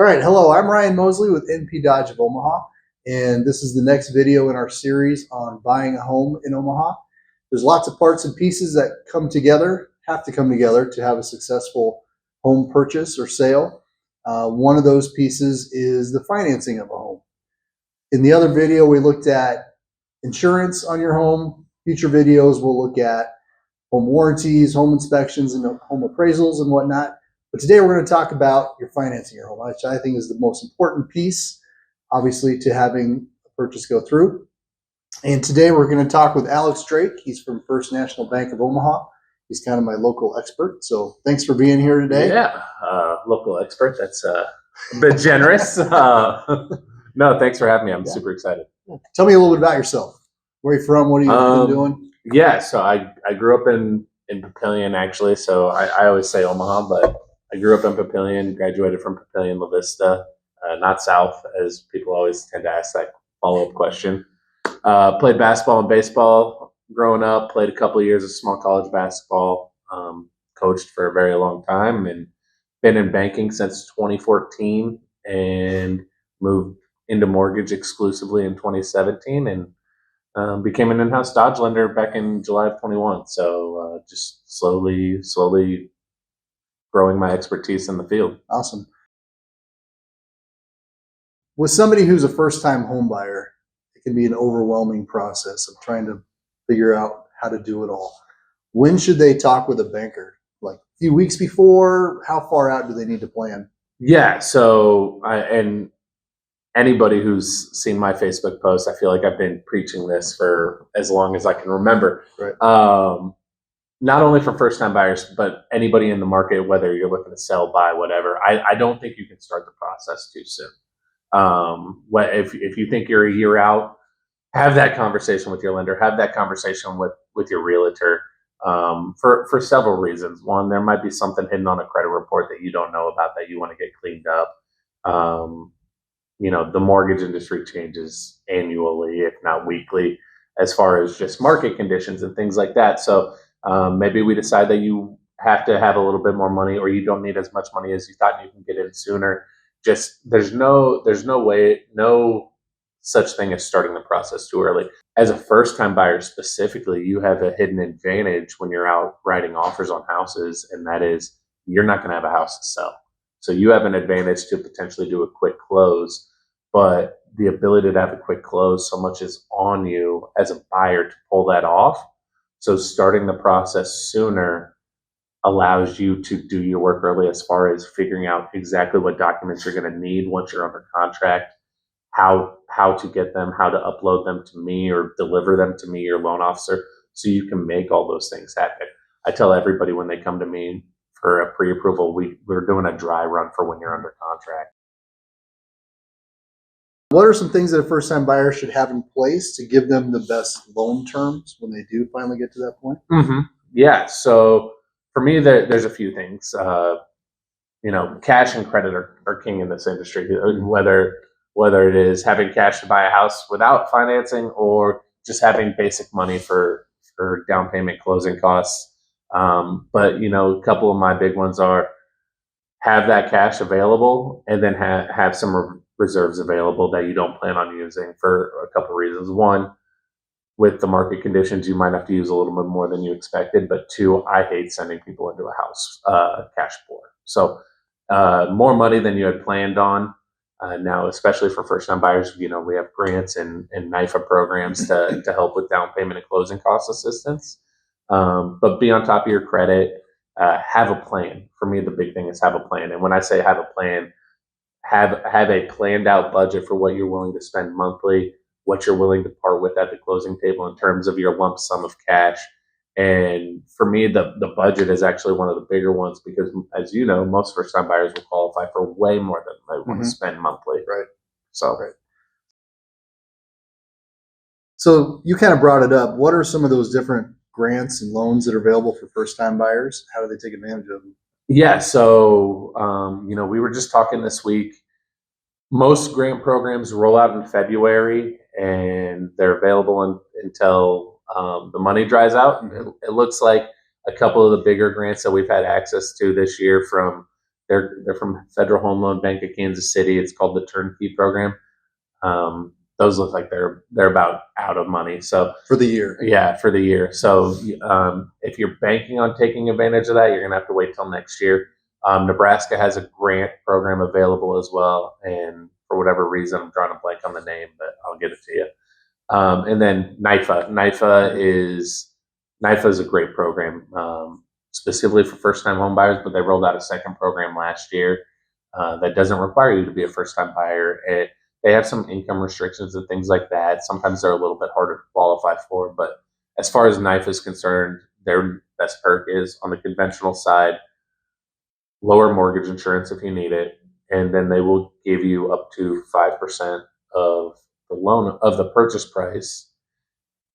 All right, hello, I'm Ryan Mosley with NP Dodge of Omaha, and this is the next video in our series on buying a home in Omaha. There's lots of parts and pieces that have to come together to have a successful home purchase or sale. One of those pieces is the financing of a home. In the other video, we looked at insurance on your home. Future videos, we'll look at home warranties, home inspections, and home appraisals and whatnot. But today we're going to talk about your financing your home, which I think is the most important piece, obviously, to having a purchase go through. And today we're going to talk with Alex Drake. He's from First National Bank of Omaha. He's kind of my local expert. So thanks for being here today. Yeah, local expert. That's a bit generous. No, thanks for having me. I'm super excited. Tell me a little bit about yourself. Where are you from? What have you been doing? Yeah, so I grew up in Papillion, actually. So I always say Omaha, but I grew up in Papillion, graduated from Papillion, La Vista, not South, as people always tend to ask that follow-up question. Played basketball and baseball growing up, played a couple of years of small college basketball, coached for a very long time, and been in banking since 2014 and moved into mortgage exclusively in 2017 and became an in-house Dodge lender back in July of 21. So just slowly growing my expertise in the field. Awesome. With somebody who's a first-time home buyer, it can be an overwhelming process of trying to figure out how to do it all. When should they talk with a banker? Like a few weeks before? How far out do they need to plan? Yeah, so and anybody who's seen my Facebook post, I feel like I've been preaching this for as long as I can remember. Right. Not only for first-time buyers, but anybody in the market, whether you're looking to sell, buy, whatever. I don't think you can start the process too soon. If you think you're a year out, have that conversation with your lender. Have that conversation with your realtor for several reasons. One, there might be something hidden on a credit report that you don't know about that you want to get cleaned up. The mortgage industry changes annually, if not weekly, as far as just market conditions and things like that. So maybe we decide that you have to have a little bit more money, or you don't need as much money as you thought, you can get in sooner. Just there's no such thing as starting the process too early. As a first-time buyer specifically, you have a hidden advantage when you're out writing offers on houses, and that is you're not going to have a house to sell. So you have an advantage to potentially do a quick close, but the ability to have a quick close, so much is on you as a buyer to pull that off. So starting the process sooner allows you to do your work early as far as figuring out exactly what documents you're going to need once you're under contract, how to get them, how to upload them to me or deliver them to me, your loan officer, so you can make all those things happen. I tell everybody when they come to me for a pre-approval, we're doing a dry run for when you're under contract. What are some things that a first-time buyer should have in place to give them the best loan terms when they do finally get to that point? Yeah, so for me, there's a few things. Cash and credit are king in this industry, whether it is having cash to buy a house without financing or just having basic money for down payment, closing costs. But a couple of my big ones are have that cash available and then have some reserves available that you don't plan on using for a couple of reasons. One, with the market conditions, you might have to use a little bit more than you expected. But two, I hate sending people into a house cash poor. So more money than you had planned on. Now, especially for first-time buyers, we have grants and NIFA programs to help with down payment and closing cost assistance. But be on top of your credit. Have a plan. For me, the big thing is have a plan. And when I say have a plan, have a planned out budget for what you're willing to spend monthly, what you're willing to part with at the closing table in terms of your lump sum of cash. And for me, the budget is actually one of the bigger ones because, as you know, most first-time buyers will qualify for way more than they want to spend monthly. Right. Right. So you kind of brought it up. What are some of those different grants and loans that are available for first-time buyers? How do they take advantage of them? Yeah, so we were just talking this week. Most grant programs roll out in February, and they're available until the money dries out. It looks like a couple of the bigger grants that we've had access to this year, from They're from Federal Home Loan Bank of Kansas City. It's called the Turnkey Program. Those look like they're about out of money. So for the year. Yeah, for the year. So if you're banking on taking advantage of that, you're going to have to wait till next year. Nebraska has a grant program available as well, and for whatever reason, I'm drawing a blank on the name, but I'll get it to you. And then NIFA. NIFA is a great program, specifically for first-time home buyers, but they rolled out a second program last year that doesn't require you to be a first-time buyer. They have some income restrictions and things like that. Sometimes they're a little bit harder to qualify for, but as far as NIFA is concerned, their best perk is on the conventional side, lower mortgage insurance if you need it, and then they will give you up to 5% of the loan of the purchase price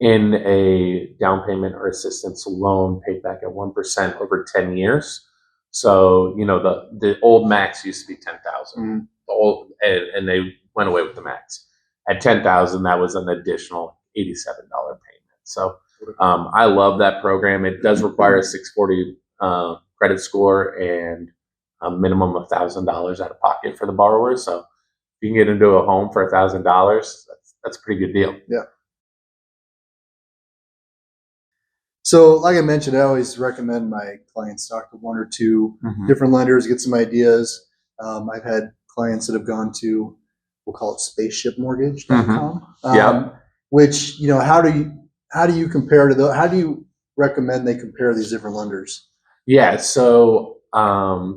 in a down payment or assistance loan paid back at 1% over 10 years. So, the old max used to be 10,000. Mm-hmm. The old, and they went away with the max. At 10,000, that was an additional $87 payment. So, I love that program. It does require a 640 credit score and a minimum of $1,000 out of pocket for the borrower. So, if you can get into a home for $1,000, that's a pretty good deal. Yeah. So, like I mentioned, I always recommend my clients talk to one or two different lenders, get some ideas. I've had clients that have gone to, we'll call it spaceshipmortgage.com, which, how do you compare to those? How do you recommend they compare these different lenders? Yeah. So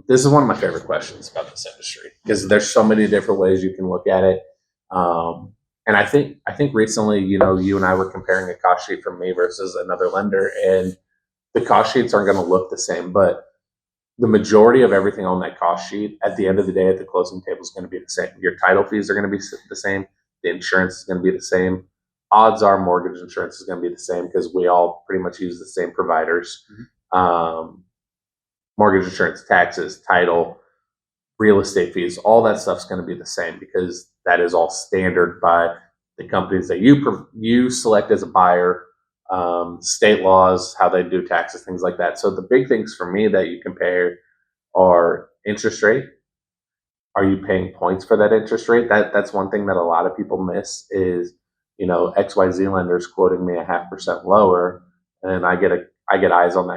this is one of my favorite questions about this industry because there's so many different ways you can look at it. And I think recently, you and I were comparing a cost sheet from me versus another lender, and the cost sheets aren't going to look the same, but the majority of everything on that cost sheet at the end of the day at the closing table is going to be the same. Your title fees are going to be the same. The insurance is going to be the same. Odds are mortgage insurance is going to be the same because we all pretty much use the same providers. Mortgage insurance, taxes, title, real estate fees, all that stuff's going to be the same because that is all standard by the companies that you select as a buyer, state laws, how they do taxes, things like that. So the big things for me that you compare are interest rate. Are you paying points for that interest rate? That's one thing that a lot of people miss is, XYZ lenders quoting me 0.5% lower, and I get eyes on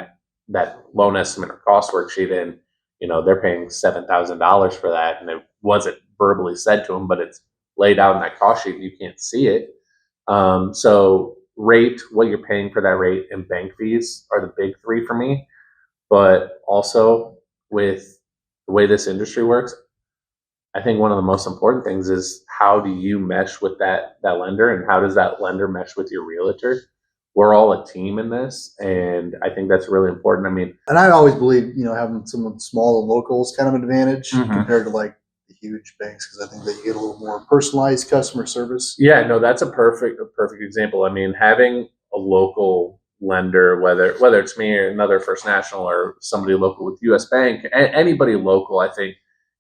that loan estimate or cost worksheet, and they're paying $7,000 for that, and it wasn't verbally said to them, but it's laid out in that cost sheet. You can't see it. So rate, what you're paying for that rate, and bank fees are the big three for me. But also with the way this industry works, I think one of the most important things is how do you mesh with that lender, and how does that lender mesh with your realtor? We're all a team in this, and I think that's really important. I mean, and I always believe, having someone small and local is kind of an advantage compared to like the huge banks, because I think that you get a little more personalized customer service. Yeah, no, that's a perfect example. I mean, having a local lender, whether it's me or another First National or somebody local with U.S. Bank, anybody local, I think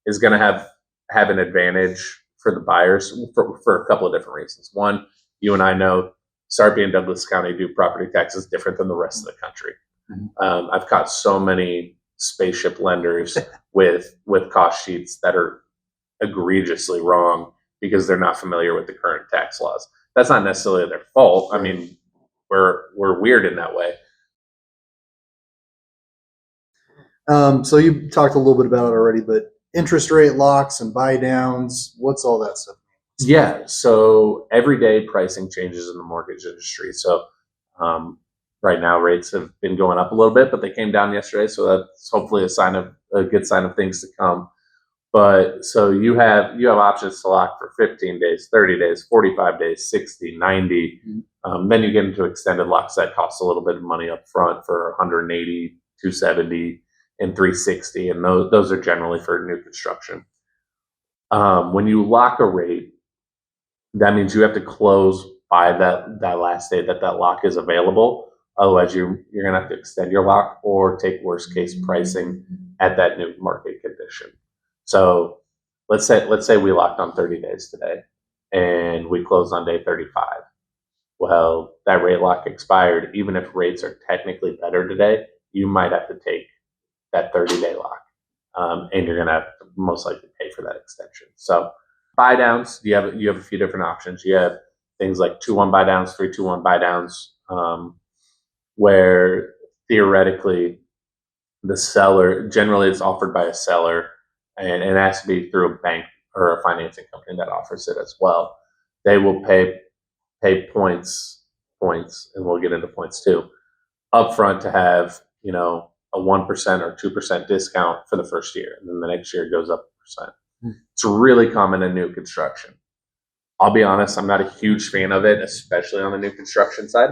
is going to have an advantage for the buyers for a couple of different reasons. One, you and I know Sarpy and Douglas County do property taxes different than the rest of the country. I've caught so many spaceship lenders with cost sheets that are egregiously wrong because they're not familiar with the current tax laws. That's not necessarily their fault. I mean, we're weird in that way. So you talked a little bit about it already, but interest rate locks and buy downs, what's all that stuff? Yeah, so everyday pricing changes in the mortgage industry. So right now rates have been going up a little bit, but they came down yesterday, so that's hopefully a good sign of things to come. But so you have options to lock for 15 days, 30 days, 45 days, 60, 90. Then you get into extended locks that cost a little bit of money up front for 180, 270, and 360, and those are generally for new construction. When you lock a rate, that means you have to close by that last day that lock is available. Otherwise, you're going to have to extend your lock or take worst case pricing at that new market condition. So let's say we locked on 30 days today and we closed on day 35. Well, that rate lock expired. Even if rates are technically better today, you might have to take that 30-day lock. and you're going to have to most likely pay for that extension. So buy downs, you have a few different options. You have things like 2-1 buy downs, 3-2-1 buy downs, where theoretically the seller, generally it's offered by a seller, and it has to be through a bank or a financing company that offers it as well. They will pay points, and we'll get into points too, upfront to have, a 1% or 2% discount for the first year, and then the next year it goes up a percent. It's really common in new construction. I'll be honest, I'm not a huge fan of it, especially on the new construction side.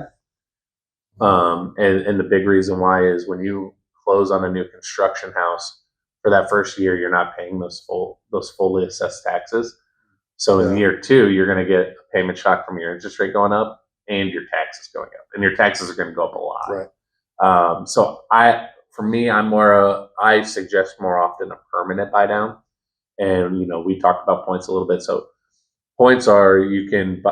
And the big reason why is when you close on a new construction house for that first year, you're not paying those fully assessed taxes. So in year 2, you're going to get a payment shock from your interest rate going up and your taxes going up, and your taxes are going to go up a lot. Right. So for me, I suggest more often a permanent buy down. And, we talked about points a little bit. So points are, you can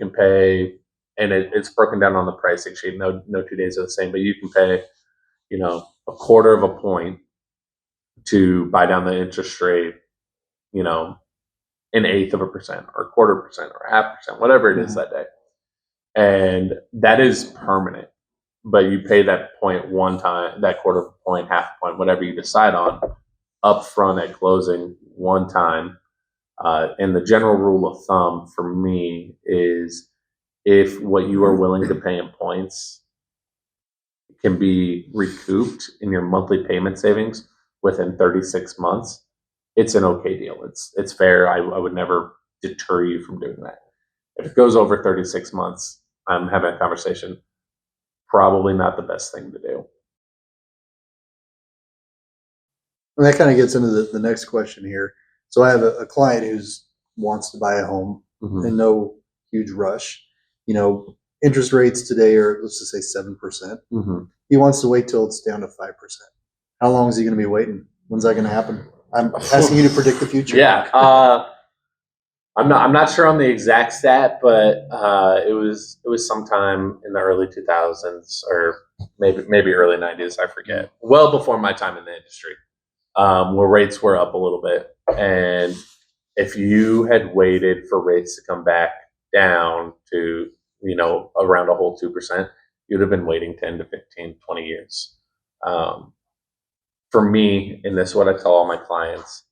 pay, and it's broken down on the pricing sheet. No 2 days are the same, but you can pay, a quarter of a point to buy down the interest rate, an eighth of a percent or a quarter percent or 0.5%, whatever it is that day. And that is permanent, but you pay that point one time, that quarter point, half a point, whatever you decide on, up front at closing one time. And the general rule of thumb for me is, if what you are willing to pay in points can be recouped in your monthly payment savings within 36 months, it's an okay deal. It's fair. I would never deter you from doing that. If it goes over 36 months, I'm having a conversation. Probably not the best thing to do. And that kind of gets into the next question here. So I have a client who wants to buy a home in no huge rush. Interest rates today are, let's just say 7%. He wants to wait till it's down to 5%. How long is he going to be waiting? When's that going to happen? I'm asking you to predict the future. Yeah. I'm not sure on the exact stat, but it was sometime in the early 2000s or maybe early 90s. I forget. Well before my time in the industry, where rates were up a little bit, and if you had waited for rates to come back down to around a whole 2%, you'd have been waiting 10 to 15, 20 years. For me, and this is what I tell all my clients,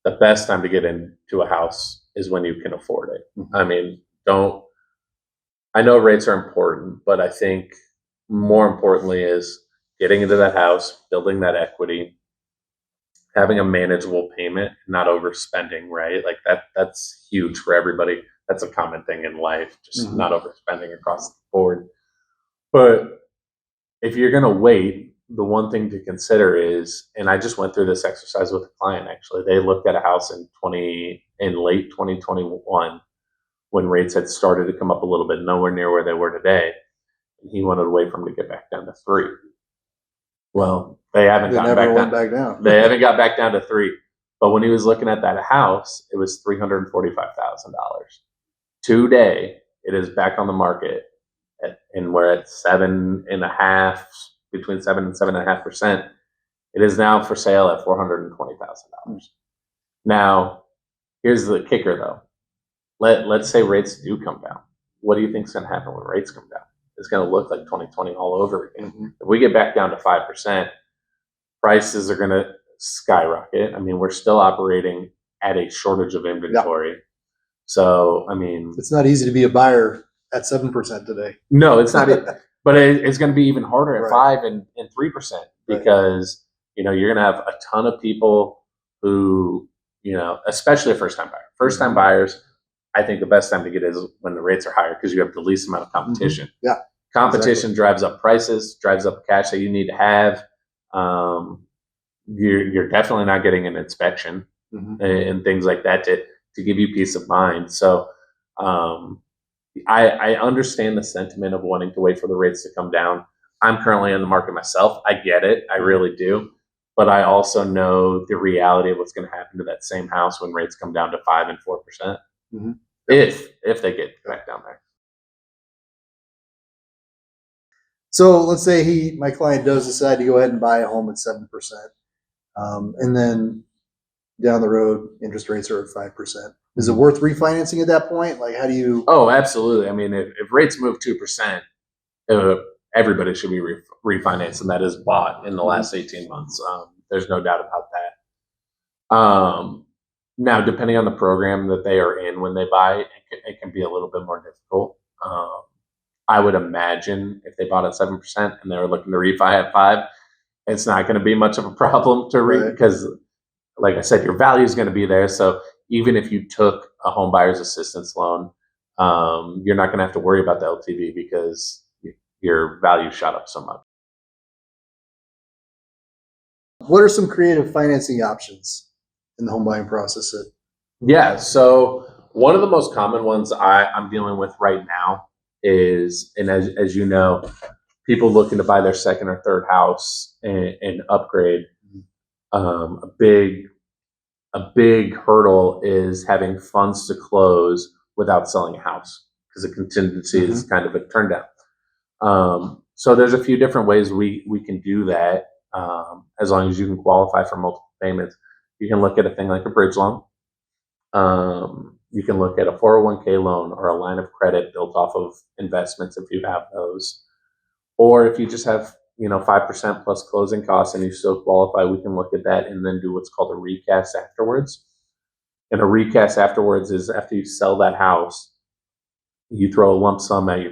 the best time to get into a house is when you can afford it. I mean, I know rates are important, but I think more importantly is getting into that house, building that equity, having a manageable payment, not overspending, right? Like that's huge for everybody. That's a common thing in life, just not overspending across the board. But if you're going to wait, the one thing to consider is, and I just went through this exercise with a client, actually. They looked at a house in late 2021 when rates had started to come up a little bit, nowhere near where they were today. And he wanted to wait for them to get back down to 3. Well, they haven't gotten back down. They haven't got back down to 3. But when he was looking at that house, it was $345,000. Today, it is back on the market, and we're at 7.5%, between 7 and 7.5%. It is now for sale at $420,000. Now, here's the kicker, though. Let's say rates do come down. What do you think is going to happen when rates come down? It's going to look like 2020 all over again. If we get back down to 5%, prices are going to skyrocket. I mean, we're still operating at a shortage of inventory. Yeah. So, I mean, it's not easy to be a buyer at 7% today. No, it's not. But it's going to be even harder at 5 and 3%, because you're going to have a ton of people who, especially a first-time buyer. First-time buyers, I think the best time to get is when the rates are higher, because you have the least amount of competition. Yeah, competition drives up prices, drives up cash that you need to have. You're definitely not getting an inspection and things like that to give you peace of mind. So I understand the sentiment of wanting to wait for the rates to come down. I'm currently in the market myself. I get it. I really do. But I also know the reality of what's going to happen to that same house when rates come down to 5 and 4%. If they get back down there. So let's say my client does decide to go ahead and buy a home at 7%. And then down the road, interest rates are at 5%. Is it worth refinancing at that point? Like, how do you? Oh, absolutely. I mean, if rates move 2%, everybody should be refinanced, and that is bought in the last 18 months. There's no doubt about that. Now, depending on the program that they are in when they buy, it can be a little bit more difficult. I would imagine if they bought at 7% and they were looking to refi at 5, it's not going to be much of a problem to read because, like I said, your value is going to be there. So even if you took a home buyer's assistance loan, you're not going to have to worry about the LTV because your value shot up so much. What are some creative financing options in the home buying process? Yeah, so one of the most common ones I'm dealing with right now is, and as you know, people looking to buy their second or third house and upgrade. A big hurdle is having funds to close without selling a house because the contingency is kind of a turn down. So there's a few different ways we can do that. As long as you can qualify for multiple payments, you can look at a thing like a bridge loan. You can look at a 401k loan or a line of credit built off of investments if you have those. Or if you just have 5% plus closing costs and you still qualify, we can look at that and then do what's called a recast afterwards. And a recast afterwards is after you sell that house, you throw a lump sum at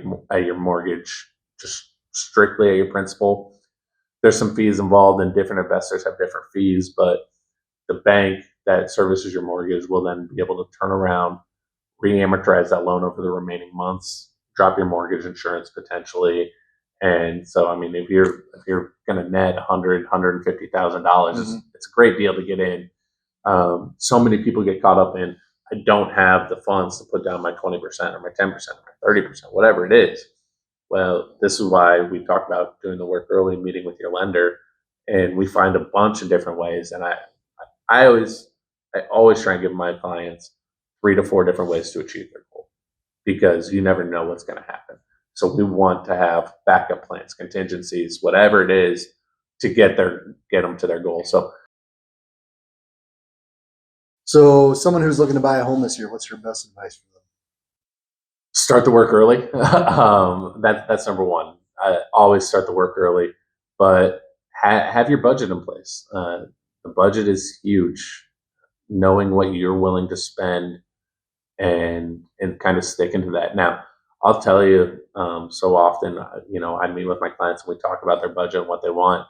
your mortgage, just strictly at your principal. There's some fees involved, and different investors have different fees, but the bank that services your mortgage will then be able to turn around, re-amortize that loan over the remaining months, drop your mortgage insurance potentially. And so, I mean, if you're going to net $150,000, it's a great deal to get in. So many people get caught up in, I don't have the funds to put down my 20% or my 10% or my 30%, whatever it is. Well, this is why we talk about doing the work early, meeting with your lender, and we find a bunch of different ways. And I always try and give my clients 3 to 4 different ways to achieve their goal because you never know what's going to happen. So we want to have backup plans, contingencies, whatever it is to get them to their goal. So someone who's looking to buy a home this year, what's your best advice for them? Start the work early. That's number one. I always start the work early, but have your budget in place. The budget is huge. Knowing what you're willing to spend and kind of sticking to that. Now, I'll tell you, so often, I meet with my clients and we talk about their budget and what they want.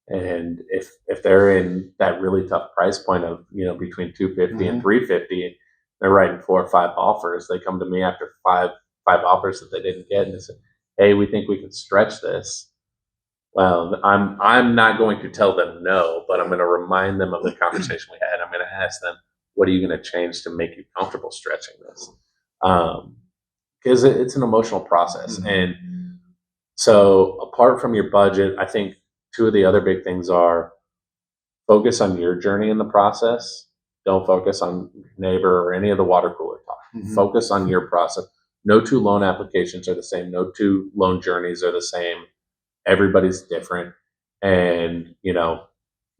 And if they're in that really tough price point of between 250 and 350, they're writing 4 or 5 offers. They come to me after five offers that they didn't get, and they say, "Hey, we think we can stretch this." Well, I'm not going to tell them no, but I'm going to remind them of the conversation we had. I'm going to ask them, "What are you going to change to make you comfortable stretching this?" Because it's an emotional process, and so apart from your budget, I think 2 of the other big things are focus on your journey in the process. Don't focus on your neighbor or any of the water cooler talk. Focus on your process. No 2 loan applications are the same. No 2 loan journeys are the same. Everybody's different. And,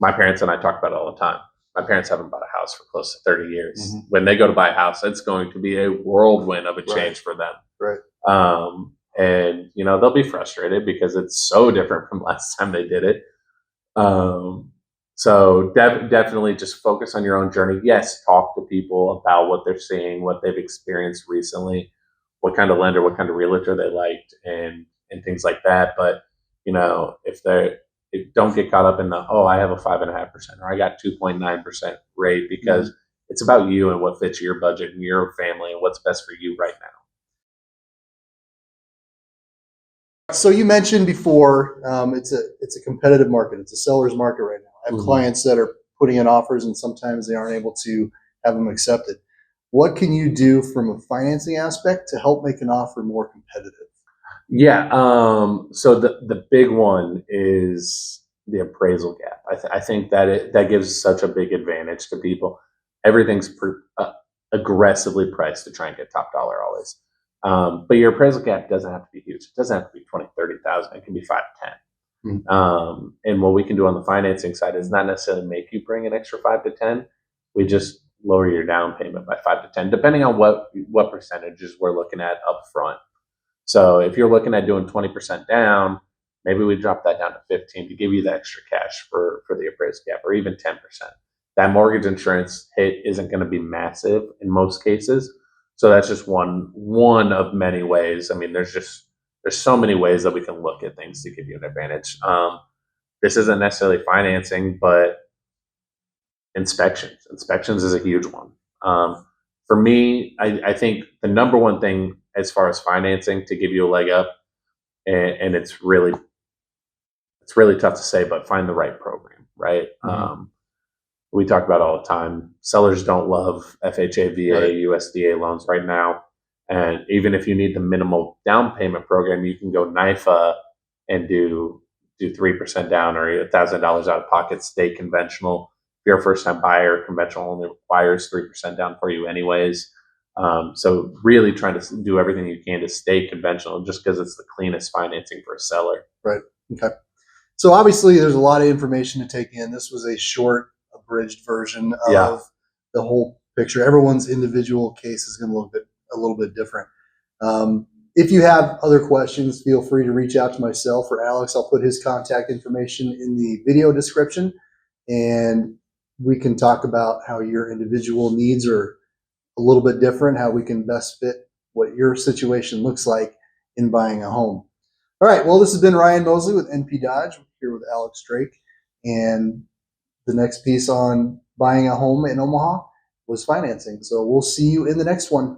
my parents and I talk about it all the time. My parents haven't bought a house for close to 30 years. When they go to buy a house, it's going to be a whirlwind of a change for them. Right. And, they'll be frustrated because it's so different from last time they did it. So definitely just focus on your own journey. Yes, talk to people about what they're seeing, what they've experienced recently, what kind of lender, what kind of realtor they liked, and things like that. But don't get caught up in I have a 5.5% or I got 2.9% rate because it's about you and what fits your budget and your family and what's best for you right now. So you mentioned before, it's a competitive market. It's a seller's market right now. I have clients that are putting in offers and sometimes they aren't able to have them accepted. What can you do from a financing aspect to help make an offer more competitive? Yeah. So the big one is the appraisal gap. I think that gives such a big advantage to people. Everything's aggressively priced to try and get top dollar always. But your appraisal gap doesn't have to be huge. It doesn't have to be 20, 30,000. It can be 5, 10. And what we can do on the financing side is not necessarily make you bring an extra 5 to 10. We just lower your down payment by 5 to 10, depending on what percentages we're looking at up front. So if you're looking at doing 20% down, maybe we drop that down to 15 to give you the extra cash for the appraised cap, or even 10%. That mortgage insurance hit isn't going to be massive in most cases. So that's just one of many ways. I mean, there's so many ways that we can look at things to give you an advantage. This isn't necessarily financing, but inspections is a huge one. For me, I think the number one thing as far as financing to give you a leg up, and it's really tough to say, but find the right program, right? We talk about all the time. Sellers don't love FHA, VA, Right. USDA loans right now. And even if you need the minimal down payment program, you can go NIFA and do 3% down or $1,000 out of pocket, stay conventional. If you're a first time buyer, conventional only requires 3% down for you anyways. So really trying to do everything you can to stay conventional, just because it's the cleanest financing for a seller. Right. Okay. So obviously there's a lot of information to take in. This was a short, abridged version of the whole picture. Everyone's individual case is going to look a little bit different. If you have other questions, feel free to reach out to myself or Alex. I'll put his contact information in the video description, and we can talk about how your individual needs are a little bit different, how we can best fit what your situation looks like in buying a home. All right. Well, this has been Ryan Mosley with NP Dodge, here with Alex Drake. And the next piece on buying a home in Omaha was financing. So we'll see you in the next one.